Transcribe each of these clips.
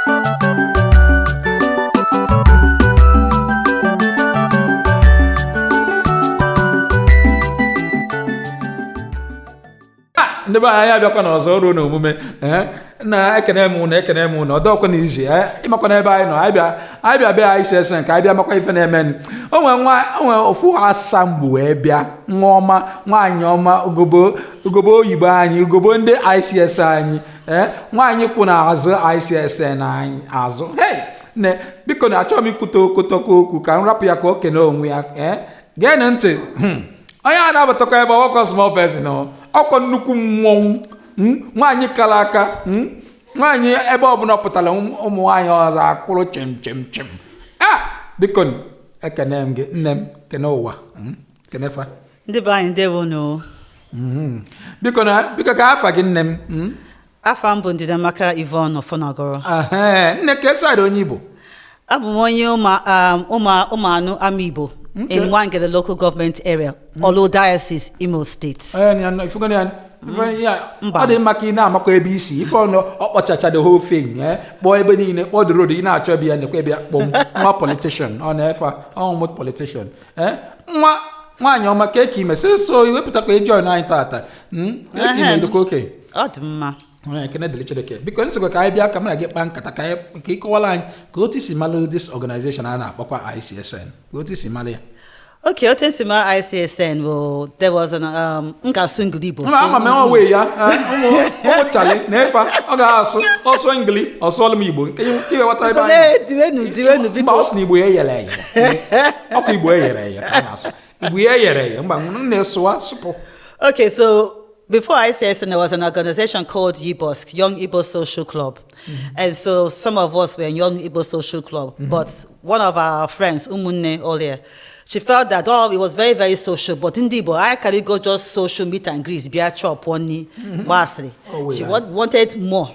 Ndebe anya bịakwa n'ọzọ ọrụ na omume na ekene m na ọdọkwa n'izi ịmakwa n'ebe anyị nọ anyị bịa bịa Icsn ka anyị bịa makwa ife na-eme onwe ofu asamgbu wee bịa nwa ọma nwaanyị ọma ugobo oyibo anyị ugobo ndị Icsn anyị nwaanyị kwụ n'azụ Icsn anyị azụ ne biko na achọghị m ikwute okotoko okwu ka m rapụ ya ka o kene onwe ya geenụ ntị onye a na-abatakwa ebe ọkọ small person ọkọ nnukwu mmọnwụ nwaanyị kara aka nwaanyị ebe ọbụla pụtara ụmụ nwaanyị ọzọ akwụrụ chim biko ekene m gị nne m kene ụwa kenefa ndị be anyị ndewo no biko ka afa gị nne m afa m bụ Ndidi Amaka Yvonne Ofonagoro nne ka esaịdị onye Igbo abụ m onye ụmụanụ ama Igbo in Nwangele local government area, Olu Diocese, Imo State. Ọ dị maka ị na-amakwa ebe isi ife ọnụ ọkpọchacha the whole thing kpọọ ebe niile kpọọ the road ị na-achọ ebe ya nekwa ebe ya kpọm nwa politician ọ na-efe ọmụmụ politician nwaanyị ọma ka eke ime so iwepụtakwa ejoin anyị tata edokwa oke ọ dị mma ekene dịrị Chineke biko nsịkwa ka anyị bịa ka m na gị kpaa nkata ka ị kọwara anyị ka otu isi malụ this organization a na-akpọkwa Icsn ka otu isi malụ ya. Okay, what is my Icsn? Well, there was an Ngidi. I'm on way, yeah. Charlie, never. Also English, also Igbo. Can you hear what I mean? Do you boss ni boy yele? Okay, boy yele. Okay, so before Icsn, there was an organization called YIBOSC, Young Igbo Social Club. And so some of us were in Young Igbo Social Club. But one of our friends, Umunne Olia, she felt that, it was very, very social. But in Igbo, I can go just social meet and greet, be a chop, one She wanted more.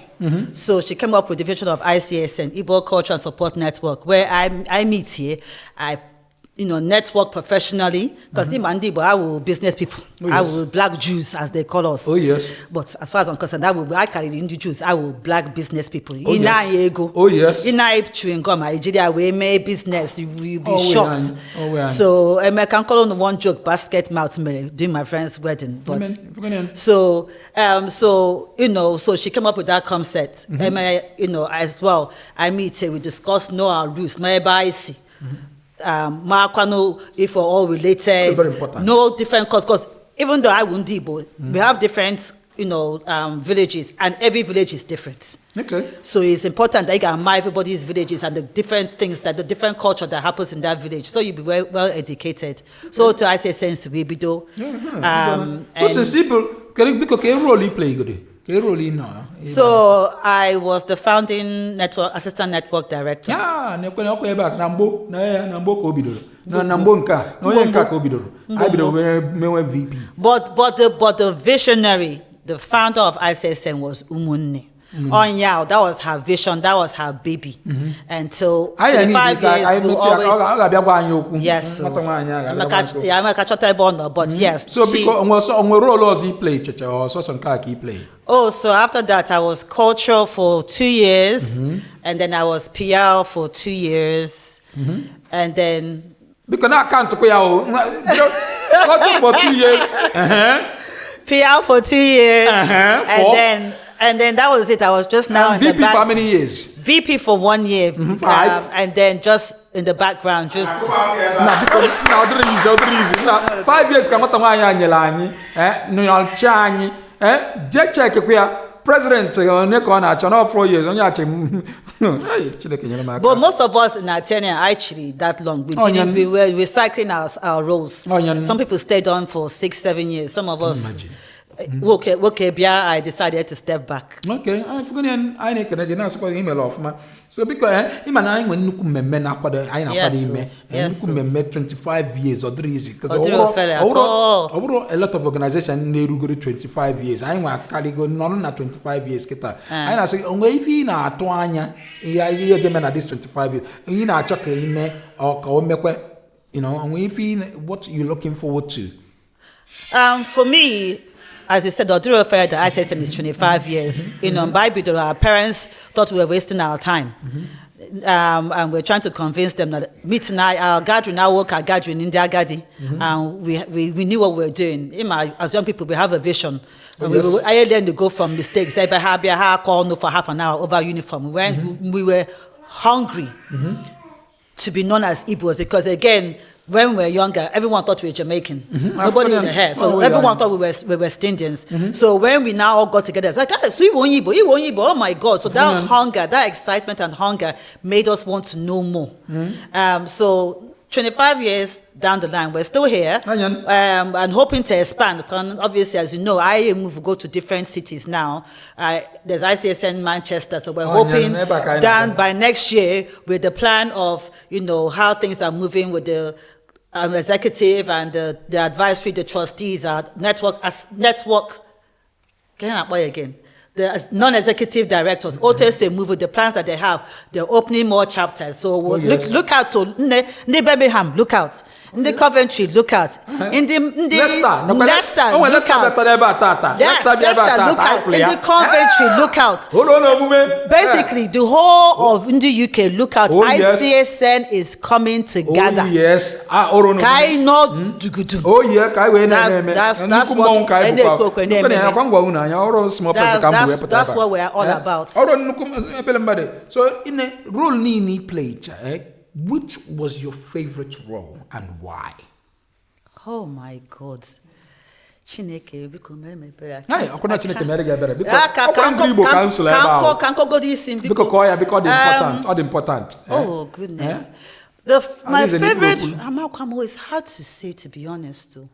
So she came up with the vision of Icsn, Igbo Culture and Support Network, where I meet here, I network professionally, because in Mandibo, I will business people. I will black Jews, as they call us. Oh, yes. But as far as I'm concerned, I carry the Hindu Jews. I will black business people. Oh, yes. Oh, yes. In I chewing gum, Nigeria, we make business. You'll be shocked. So I can call on one joke, basket mouth, doing my friend's wedding. But so she came up with that concept. As well, I meet her, we discuss our rules, my if we're all related, very important. No different because even though I won't Igbo, we have different villages, and every village is different. Okay. So it's important that you can mind everybody's villages and the different things the different culture that happens in that village. So you'll be well educated. So to Icsn to be bido. Can role you play good? So I was the founding assistant network director. But the visionary, the founder of Icsn was Umunne. That was her vision, that was her baby. Until 25 years we always. Yes, so but yes. So because on what role he played, or some play? So after that I was culture for 2 years, and then I was PR for 2 years, and then because I can't culture for 2 years, PR for 2 years, and then that was it. I was just now in VP the back. For how many years? VP for 1 year. 5. And then just in the background, just... Now, 5 years, President, 4 years. But most of us in our tenure actually that long. We were recycling our roles. Some people stayed on for 6-7 years. Some of us... Imagine. I decided to step back. Okay, I'm forgetting. I need to email off ma. So because I when you come men na kwado I na kwado ime. You come 25 years or 3 years because a lot of organizations need to go 25 years. I want carry go none na 25 years kita. I na say onwe ifi na ato anya ya get men na this 25 years. You na check ime or ka o mekwe onwe ifi what you looking forward to. For me, as I said, the Oduro Fair, the ICSN is 25 years. You know, by Bidoro, our parents thought we were wasting our time. And we're trying to convince them that meeting our gathering, our work, our gathering in their gadi, and we knew what we were doing. As young people, we have a vision. And I learned to go from mistakes. I call no for half an hour over uniform. When we were hungry to be known as Igbos, because again, when we were younger, everyone thought we were Jamaican. Nobody in the hair. So everyone thought we were West Indians. So when we now all got together, it's like, so you won't Igbo, oh my God. So that hunger, that excitement and hunger made us want to know more. So 25 years down the line, we're still here and hoping to expand. Obviously, as you know, I move go to different cities now. There's ICSN Manchester, so we're hoping that by next year, with the plan of, you know, how things are moving with the executive and the advisory, the trustees, network. Can I play again? The non-executive directors, OTS move with the plans that they have. They're opening more chapters. So look out to Birmingham, look out. In the Coventry, look out. In the Leicester, look out. Yes, Leicester, look out. In the Coventry, look out. Basically, the whole of the UK, look out. ICSN is coming together. Oh yes. That's what we're all about. So, in a role Nini played, which was your favorite role and why? Oh my God. Chineke, important. Oh goodness. My favorite, it's hard to say, to be honest too.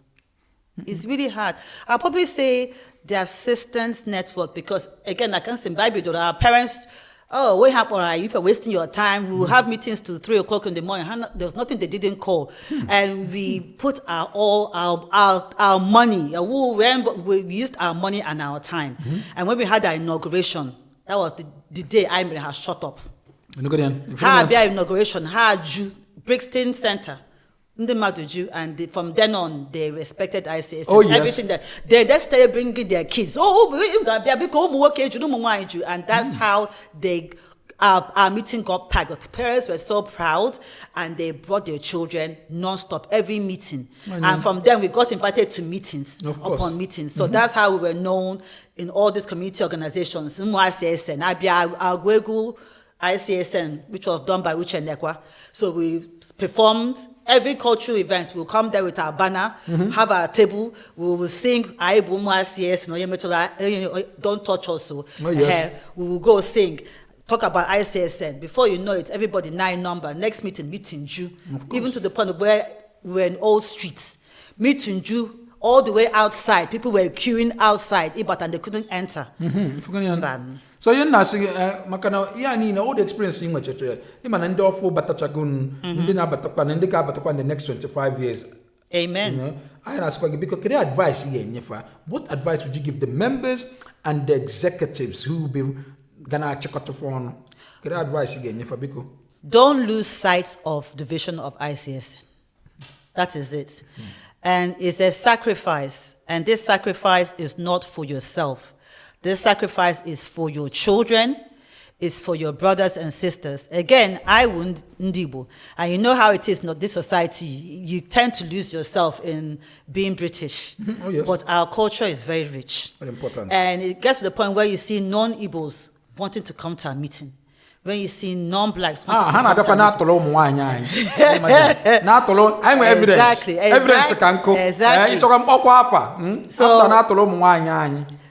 It's really hard. I'll probably say the assistance network, because again, I can't say Bible, our parents, we have, all right, you're wasting your time. We will have meetings till 3 o'clock in the morning. There was nothing they didn't call. And we put our money, we used our money and our time. And when we had our inauguration, that was the day I has shut up. Inauguration, Brixton Center. And from then on, they respected ICS. Oh, yes. Everything that they started bringing their kids. And that's how our meeting got packed. The parents were so proud, and they brought their children non-stop every meeting. And from then, we got invited to meetings upon meetings. So that's how we were known in all these community organizations. ICSN, ICSN, which was done by Uche Nekwa. So we performed every cultural event. We'll come there with our banner, have our table, we will sing Don't Touch Us. We will go sing, talk about ICSN. Before you know it, everybody 9 number. Next meeting you. Even to the point of where we were in old streets. Meeting you all the way outside. People were queuing outside, but and they couldn't enter. So you're not saying, Makano, all the experience in much. Imanandorfo Batachagun, Ndina Batapan, and the Kabatapan the next 25 years. Amen. I ask because can I advise here, what advice would you give the members and the executives who will be gonna check out the phone? Can I advise again, because don't lose sight of the vision of ICSN. That is it. And it's a sacrifice, and this sacrifice is not for yourself. This sacrifice is for your children, is for your brothers and sisters. Again, I wouldn't Ndibo. And you know how it is in this society. You tend to lose yourself in being British. Oh, yes. But our culture is very rich. Very important. And it gets to the point where you see non-Igbos wanting to come to a meeting. When you see non-blacks wanting to come to a meeting. Exactly.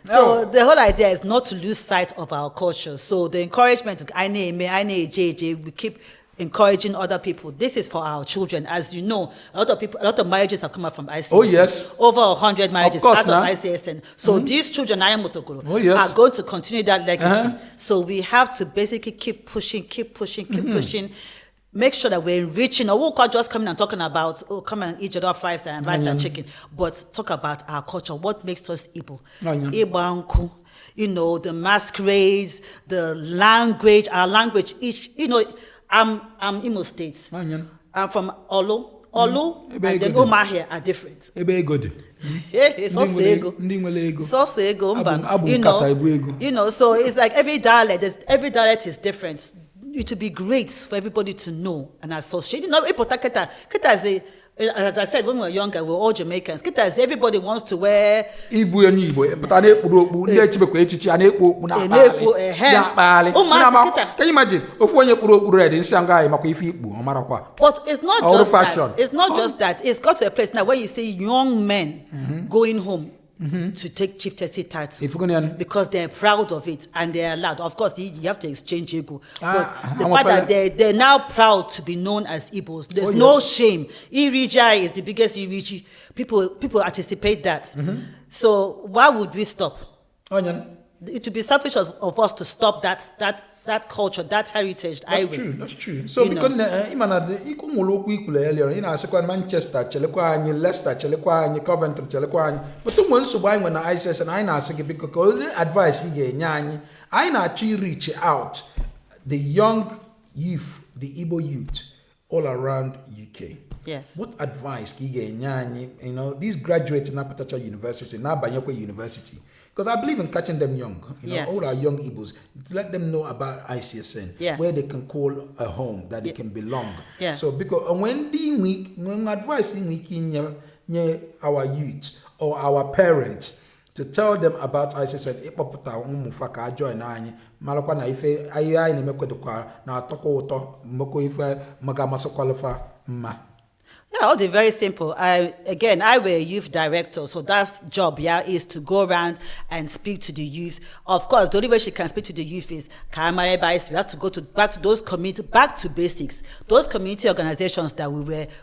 So the whole idea is not to lose sight of our culture. So the encouragement, we keep encouraging other people. This is for our children. As you know, a lot of marriages have come out from ICSN. Oh yes. Over 100 marriages out of ICSN. So these children, are going to continue that legacy. So we have to basically keep pushing. Make sure that we're enriching. We'll not just coming and talking about, come and eat your rice and chicken, but talk about our culture. What makes us Igbo? Igbo, the masquerades, the language, our language. I'm Imo State. I'm from Olo Olu and then Oma here are different. Ebe good. It's also ego. It's also ego. You know, so it's like every dialect is different. It would be great for everybody to know and associate. You know, as I said, when we were younger, we were all Jamaicans. Everybody wants to wear. Can you imagine? But it's not just that. It's not just that. It's got to a place now where you see young men going home to take chieftaincy title because they're proud of it and they're allowed. Of course, you have to exchange ego. But the fact that they're now proud to be known as Igbos, there's no shame. Irija is the biggest Iriji. People anticipate that. So why would we stop? It would be selfish of us to stop that culture, that heritage. That's true. So because Manchester, Leicester, Coventry, but the ones who buy when the ISS and I because the advice I actually reach out the young youth, the Igbo youth all around UK. Yes. What advice these graduates in Apatacha University, now Banyakwe University. Because I believe in catching them young, all our young Igbos, to let them know about Icsn, where they can call a home, that they can belong. Yes. So because when advising our youth or our parents to tell them about Icsn, yeah, all the very simple. I were a youth director, so that's job is to go around and speak to the youth. Of course, the only way she can speak to the youth is we have to go back to those community, back to basics. Those community organizations that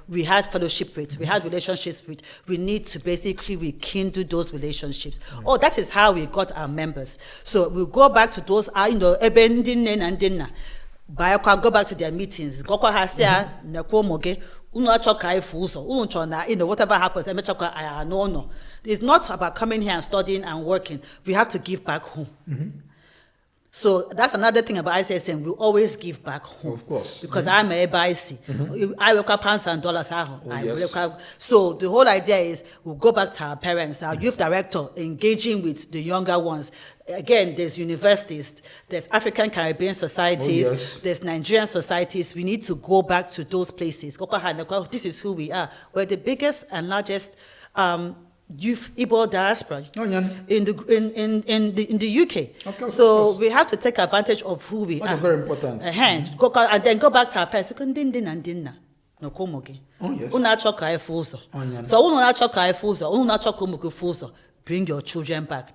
we had fellowship with, we had relationships with. We need to basically rekindle those relationships. Oh, that is how we got our members. So we'll go back to those go back to their meetings. Whatever happens, no. It's not about coming here and studying and working. We have to give back home. So that's another thing about Icsn. We always give back home. Of course. Because I'm a BIC. I work pounds and dollars. So the whole idea is we'll go back to our parents, our youth director, engaging with the younger ones. Again, there's universities, there's African Caribbean societies, there's Nigerian societies. We need to go back to those places. This is who we are. We're the biggest and largest youth Igbo diaspora in the UK. Okay, so we have to take advantage of who we are. Very important. And then go back to our parents. So bring your children back.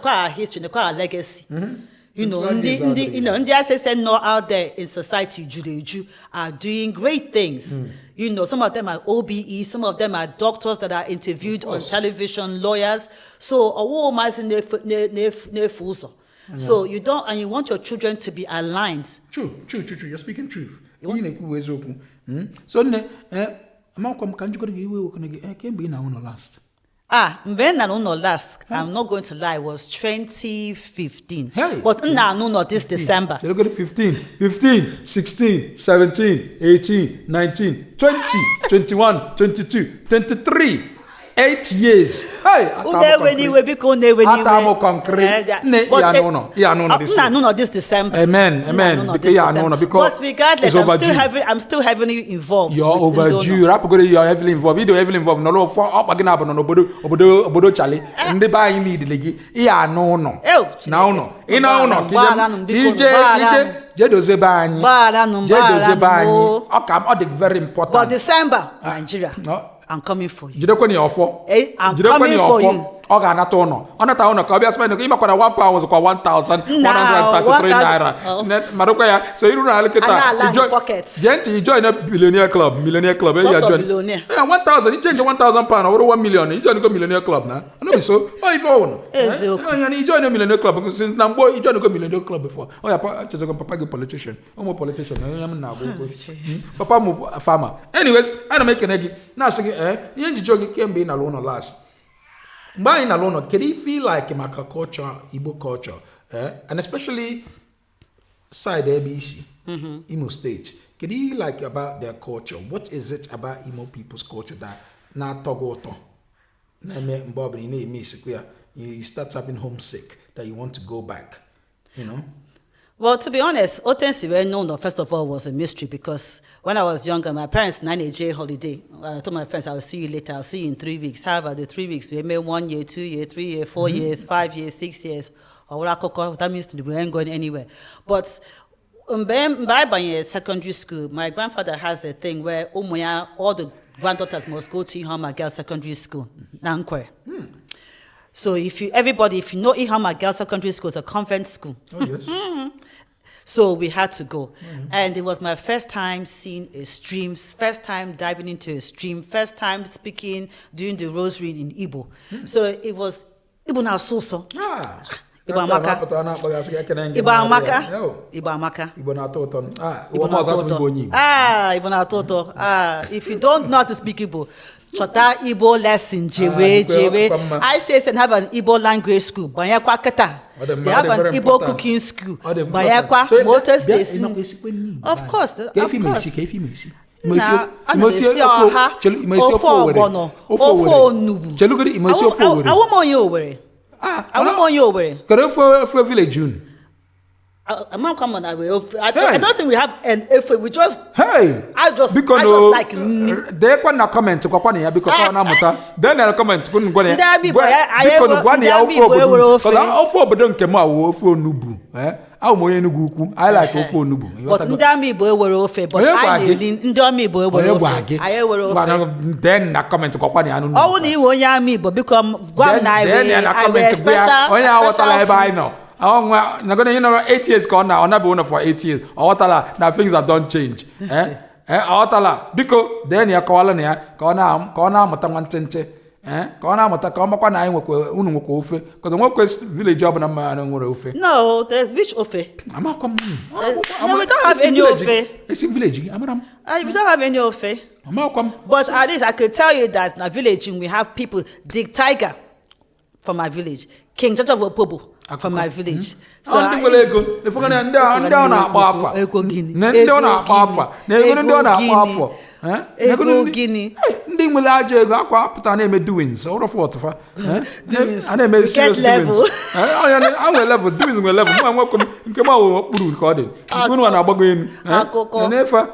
Our history, our legacy. You know, the Icsn out there in society, Juju, are doing great things. You know, some of them are OBE, some of them are doctors that are interviewed on television, lawyers. So, so you don't, and you want your children to be aligned. True. You're speaking truth. So, last. When last, I'm not going to lie, was 2015. Hey. But this December. 15, 16, 17, 18, 19, 20, 21, 22, 23. 8 years. Hey, this December. Amen. Because regardless, I'm still heavily involved. You're overdue. You're heavily involved. You're heavily involved. No, for up again, obodo Charlie. And the buy need the legi. No. Very important. But December, Nigeria. No. I'm coming for you. I'm coming for you. Spend £1,133 naira. So you don't look at that. You join a millionaire club. 1,000. You change £1,000 or 1 million. You join a millionaire club now. I know so. You join a millionaire club since now you join a millionaire club before. Oh yeah, Papa politician. I'm a politician. Papa a farmer. Anyways, I don't make an egg. Now you can be in alone or last. Buying alone, can he feel like in culture, Igbo culture, and especially side ABC, Imo State. Can you like about their culture? What is it about Imo people's culture that na togoto? You start having homesick that you want to go back, you know? Well, to be honest, Otensi were known, first of all, was a mystery because when I was younger, my parents 9-day holiday. I told my friends, I'll see you later, I'll see you in 3 weeks. However, the 3 weeks, we made 1 year, 2 years, 3 years, 4 years, 5 years, 6 years. That means we ain't going anywhere. But by secondary school, my grandfather has a thing where all the granddaughters must go to Ihama Girls Secondary School, Nankwe. So if you know Ihama Girls Secondary School is a convent school. Oh, yes. So we had to go. And it was my first time seeing a stream, first time diving into a stream, first time speaking, doing the rosary in Igbo. So it was Igbo na so. Igbo amaka. Igbo amaka. Igbo amaka. Igbo na toto. Igbo na toto. If you don't know how to speak Igbo, Chota Igbo lesson, Jewe. Icsn have an Igbo language school. Banyakwa Keta. They have an Igbo cooking school. Banyakwa Motor Station. Of course. I don't think we have an if we just I just like they can comment because then they'll comment I like ofo nubu. But ndami bo were ofe, but I ndami bo were ofe. I were ofe. Then na comment kwani anu. Oh ni wo nya mi bo become gwan na we. I wear special. Onya wotala ebe I know. Na gonna 8 years corner or na be one for 8 years. Wotala na things have don't change. Wotala because then ya kwala na kona mata nwantente. Kona mata ka makwa na nwekwe unu nwekwe ofe because nwekwe village job na ma nwere ofe. No, there's which ofe? No, we don't have any ofe. It's in village. We don't have any ofe. But at least I could tell you that in a village we have people, Dig Tiger from my village, King Judge of Opobo from my village. So Ego Guinea. Ndi nwere aja ego akwa pụta na eme doings all of what fa ana eme serious doings I will level doings will level mo anwa nke ma wo kpuru recording igunu na agbago enu nefa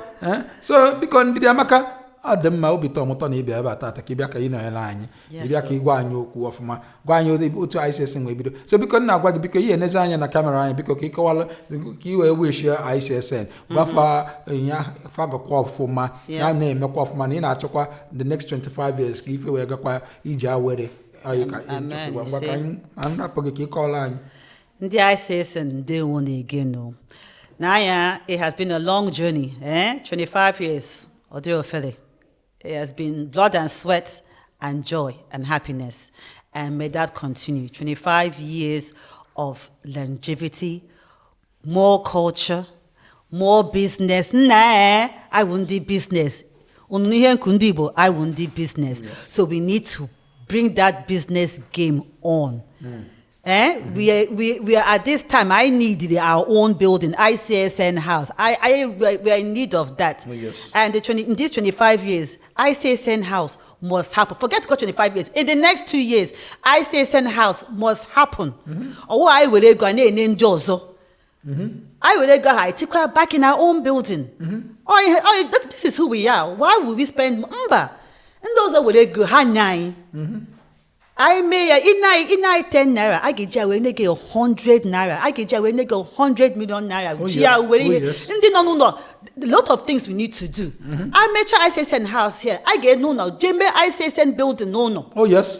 so because Ndidi amaka ademma obi to moto na ibia ebe atata ka ibia ka ino ele anyi ibia ka igwa anyi okwu ofuma gwa anyi otu Icsn we bido so because na agwa because ihe neze anya na camera anyi because ka ikowala ka iwe wish Icsn bafa nya fa gakwa ofuma na na emekwa ofuma na ị na-achọkwa the next 25 years ka ife we gakwa iji awere ayika ngwa ka anyị apụghị ka ikola anyi ndị Icsn dey one again no na ya it has been a long journey 25 years Odio Fele. It has been blood and sweat and joy and happiness. And may that continue. 25 years of longevity, more culture, more business. Nah, I won't do business. I won't do business. Yeah. So we need to bring that business game on. We are at this time. I need our own building, Icsn house. We are in need of that. Oh, yes. And in these 25 years, Icsn house must happen. Forget to go 25 years. In the next 2 years, Icsn house must happen. Or I will go and I will go back in our own building. This is who we are. Why would we spend mba? And those are will go hanai. I may in 10 naira. I get away 100 naira. I get away 100 million naira. Oh, yes. No. A lot of things we need to do. I make sure Icsn house here. I get no. Jembe Icsn building no. Oh yes.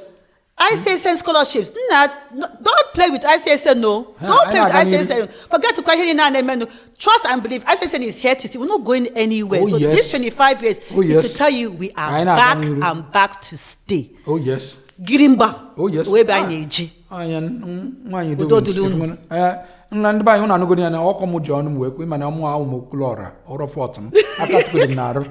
Icsn scholarships. Don't play with Icsn no. Don't play with Icsn. Forget to question in trust and believe. Icsn is here to see. We're not going anywhere. So this 25 years is to tell you we are back and back to stay. Oh yes. Girimba. Oh yes. Way by Neji. anya nwaanyị Udo dịrị unu. nna ndị banyị ụnụ anụgodi ya na ọkọ m ji ọnụ m wee kwe mana ọmụ ahụ m okwulu ọra ọrụ fọt m aka tukwuru m n'arụ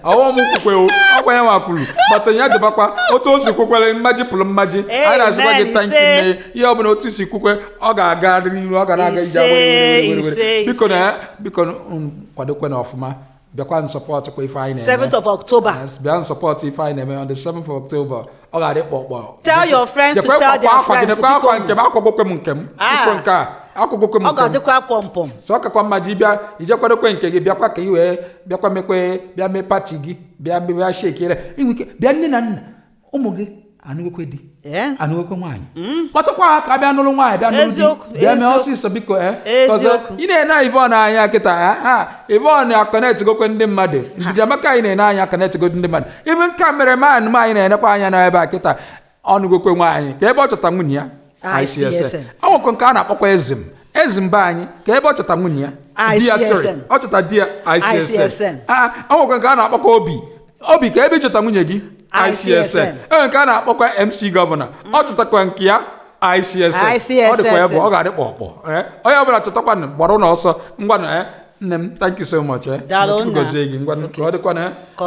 ọwọ m kwukwe ọkwa ya nwa kwuru bata ya dịbakwa otu o si kwekwere mmaji pụrụ mmaji a na-asịkwa gị tanki nne ihe ọbụla otu isi kwukwe ọ ga-aga n'iru ọ ga na-aga ije were biko kwadokwe na ọfụma bịakwa nsọpọt kwa ife anyị na-eme 7th of October. bịa nsọpọt ife anyị na-eme on the 7th of October ọ ga-adị kpọkpọ Tell your friends to tell their friends. akwa nke m akwagokwe m nke m ifo nke a akwụgokwe m Ọ nke m ga-adịkwa pọmpọm. sọ kakwa mma ji bịa ije kwadokwe nke gị bịakwa ka i wee bịakwa mekwe bịa mee pati gị bịa shekere inwe ike bịa nne na nna ụmụ gị anụgokwe di anụgokwe nwaanyị kpọtụkwa ha ka bịa nụrụ nwaanyị bịa nụrụ di bịa mee ọsịsọ biko ị na-ene Ivon anya kịta Ivon akọnet gokwe ndị mmadụ Ndidi Amaka anyị na-ene anya akọnet go ndị mmadụ ibe nka mere man m anyị na-enekwa anya n'ebe a kịta ọnụgokwe nwaanyị ka ebe ọ chọta nwunye ya Icsn ọnwụkọ nke a na-akpọkwa ezim be anyị ka ebe ọ chọta nwunye ya ọ chọta di ya Icsn ọnwụkọ nke a na-akpọkwa obi ka ebe chọta nwunye gị Icsn nke a na-akpọkwa MC gọvanọ ọ chọtakwa nke ya Icsn ọ dịkwa ebe ọ ga-adị kpọkpọ onye ọbụla chọtakwa gbara ụlọ ọsọ ngwanụ nne m thank you so much Chukwu gozie gị ngwanụ ka ọ dịkwa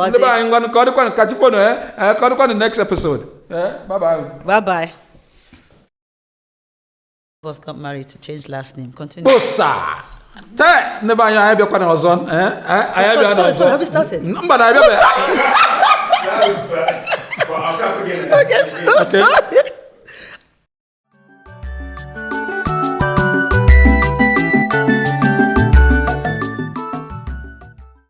ndị be anyị ngwanụ ka ọ dịkwa ka chifonu ka ọ dịkwa next episode bye bye. Was got married to change last name. Continue. Bossa. Ndị be anyị anyị bịakwana ọzọ So have we started? Mba na abịa. Okay, so sorry.